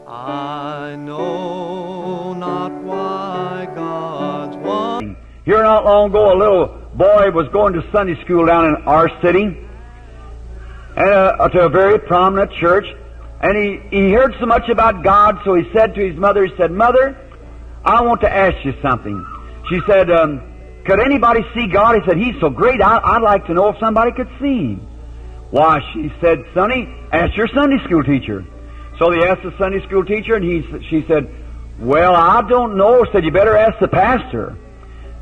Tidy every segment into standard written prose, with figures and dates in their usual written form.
I know not why God's one. Here not long ago, a little boy was going to Sunday school down in our city, and to a very prominent church, and he heard so much about God, so he said to his mother, he said, "Mother, I want to ask you something." She said, "Could anybody see God?" He said, "He's so great, I'd like to know if somebody could see Him." "Why," she said, "Sonny, ask your Sunday school teacher." So they asked the Sunday school teacher, and she said, "Well, I don't know." Said, "You better ask the pastor."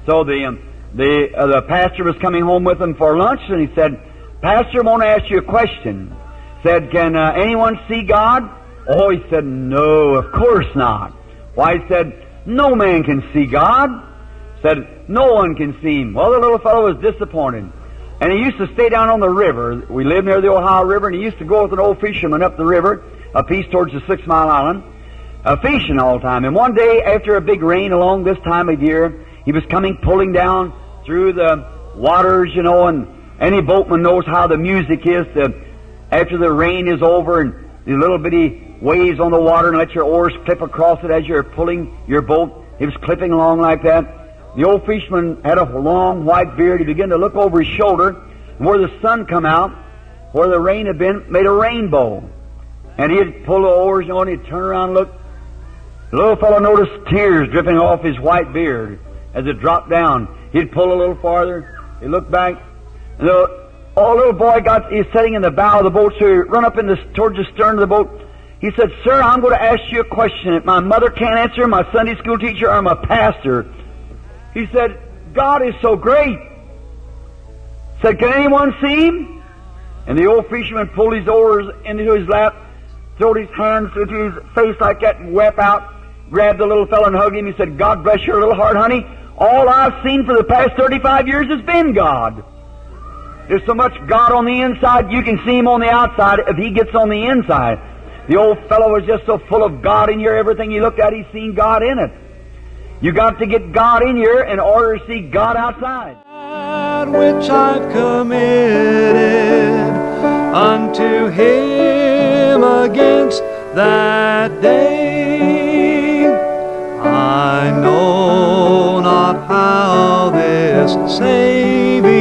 So the pastor was coming home with him for lunch, and he said, "Pastor, I want to ask you a question." Said, "Can anyone see God?" "Oh," he said, "No, of course not." "Why?" He said, "No man can see God." Said, "No one can see Him." Well, the little fellow was disappointed. And he used to stay down on the river. We lived near the Ohio River, and he used to go with an old fisherman up the river, a piece towards the 6 Mile Island, fishing all the time. And one day, after a big rain along this time of year, he was coming pulling down through the waters, you know, and any boatman knows how the music is after the rain is over and the little bitty waves on the water and let your oars clip across it as you're pulling your boat. He was clipping along like that. The old fisherman had a long white beard. He began to look over his shoulder, and where the sun come out, where the rain had been, made a rainbow. And he'd pull the oars, you know, and he'd turn around and look. The little fellow noticed tears dripping off his white beard as it dropped down. He'd pull a little farther. He'd look back. And the little boy he's sitting in the bow of the boat, so he run up towards the stern of the boat. He said, "Sir, I'm going to ask you a question that my mother can't answer, my Sunday school teacher, or my pastor." He said, "God is so great." Said, "Can anyone see Him?" And the old fisherman pulled his oars into his lap, throwed his hands into his face like that and wept out, grabbed the little fellow and hugged him. He said, "God bless your little heart, honey. All I've seen for the past 35 years has been God." There's so much God on the inside, you can see Him on the outside if He gets on the inside. The old fellow was just so full of God in here, everything he looked at, he's seen God in it. You got to get God in here in order to see God outside. That which I've committed unto Him against that day, I know not how this saving